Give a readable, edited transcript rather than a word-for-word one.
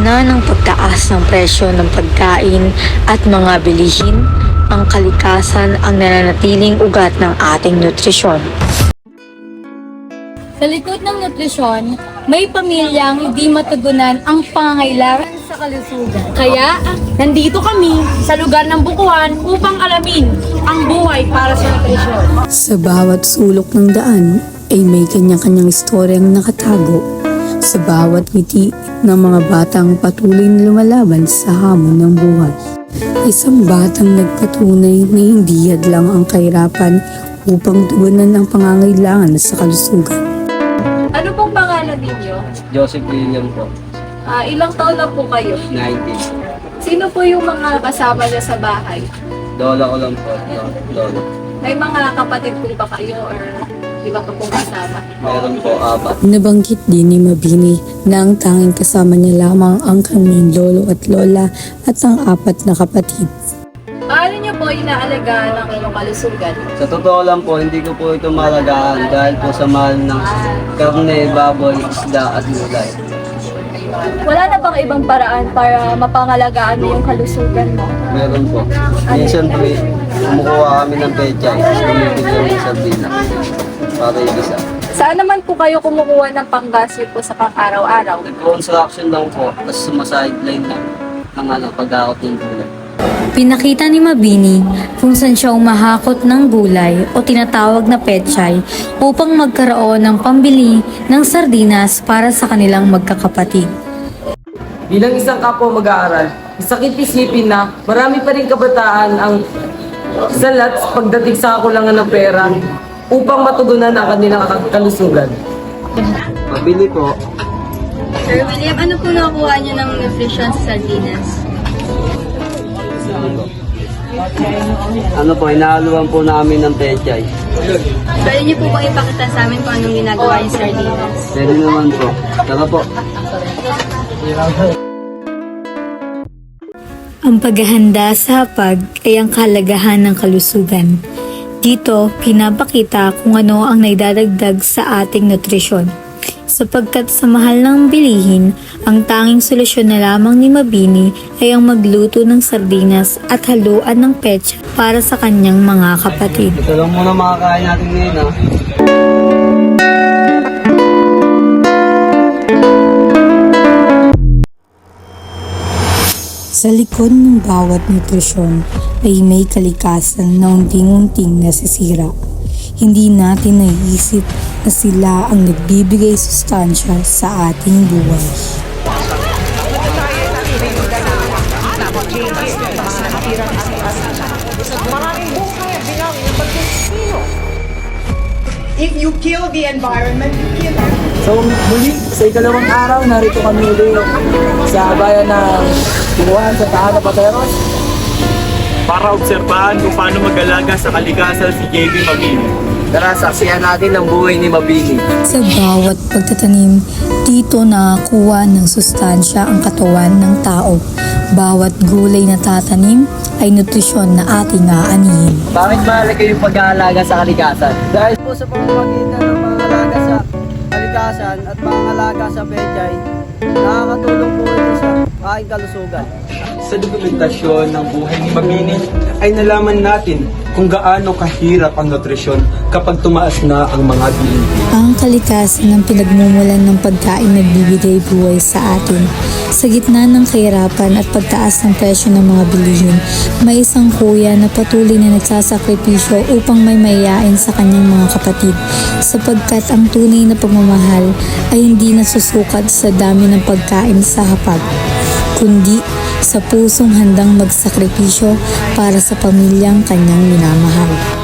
gitna ng pagtaas ng presyo ng pagkain at mga bilihin, ang kalikasan ang nananatiling ugat ng ating nutrisyon. Sa likod ng nutrisyon, may pamilyang hindi matugunan ang pangangailangan sa kalusugan. Kaya, nandito kami sa lugar ng Bukuan upang alamin ang buhay para sa nutrisyon. Sa bawat sulok ng daan ay may kanya-kanyang istoryang nakatago. Sa bawat ngiti ng mga batang patuloy na lumalaban sa hamon ng buhay. Isang batang nagpatunay na hindi hadlang ang kahirapan upang tugunan ang pangangailangan sa kalusugan. Ano pong pangalan ninyo? Joseph William po, Ilang taon na po kayo? 90. Sino po yung mga kasama niya sa bahay? Lola ko lang po, Lola. May mga kapatid po ba kayo or iba pa pong kasama? Meron po 4. Nabanggit din ni Mabini na ang tanging kasama niya lamang ang kanyang lolo at lola at ang 4 na kapatid. Paano niyo po inaalagaan ang inyong kalusugan? Sa totoo lang po, hindi ko po ito malagaan dahil po sa mahal ng karne, baboy, isda at gulay. Wala na bang ibang paraan para mapangalagaan mo yung kalusugan mo? Meron po. Minsan po, kumukuha kami ng pechay, bumibili kami sa sardina para ibisa. Saan naman po kayo kumukuha ng panggasyo po sa pang-araw-araw? Nag-construction lang po, tapos sumasideline lang ng pag-akot ng gulay. Pinakita ni Mabini kung saan siya umahakot ng gulay o tinatawag na pechay upang magkaroon ng pambili ng sardinas para sa kanilang magkakapatid. Bilang isang kapwa mag-aaral, isakit-isipin na marami pa rin kabataan ang salat pagdating sa kakulangan ng pera upang matugunan ang kanilang kalusugan. Mabili po, Sir William, ano po nakuha niyo ng nutrition sa sardinas? ano po, inahaluan po namin ng pechay. Pwede niyo po ba ipakita sa amin kung anong ginagawa yung sardinas? Pwede naman po. Tara po. Ang paghahanda sa hapag ay ang kahalagahan ng kalusugan. Dito, pinapakita kung ano ang naidadagdag sa ating nutrisyon. Sapagkat sa mahal ng bilihin, ang tanging solusyon na lamang ni Mabini ay ang magluto ng sardinas at haluan ng petsa para sa kanyang mga kapatid. Ito lang muna makakain natin ngayon ha. Sa likod ng bawat nutrisyon ay may kalikasan na unting-unting nasisira. Hindi natin naiisip na sila ang nagbibigay sustansya sa ating buhay. If you kill the environment, you kill everything. So muli, sa ikalawang araw, narito kami ulit sa bayan ng Bukuan sa Tahan ng Pateros. Para obserbahan kung paano mag-alaga sa kalikasan si JB Mabini. Tara, saksihan natin ang buhay ni Mabini. Sa bawat pagtatanim, dito nakakuha ng sustansya ang katawan ng tao. Bawat gulay na tatanim ay nutrisyon na ating aanihin. Bakit mahalaga yung pag-aalaga sa kalikasan? Dahil po sa pamamagitan ng pangalaga sa kalikasan at pangalaga sa pechay, nakakatulong po ito sa aking kalusugan. Sa dokumentasyon ng buhay ni Mabini ay nalaman natin kung gaano kahirap ang nutrisyon kapag tumaas na ang mga bilihin. Ang kalikasan ng pinagmumulan ng pagkain nagbibigay buhay sa atin. Sa gitna ng kahirapan at pagtaas ng presyo ng mga bilihin, may isang kuya na patuloy na nagsasakripisyo upang may mayayain sa kanyang mga kapatid, sapagkat ang tunay na pagmamahal ay hindi nasusukat sa dami ng pagkain sa hapag, kundi sa pusong handang magsakripisyo para sa pamilyang kanyang minamahal.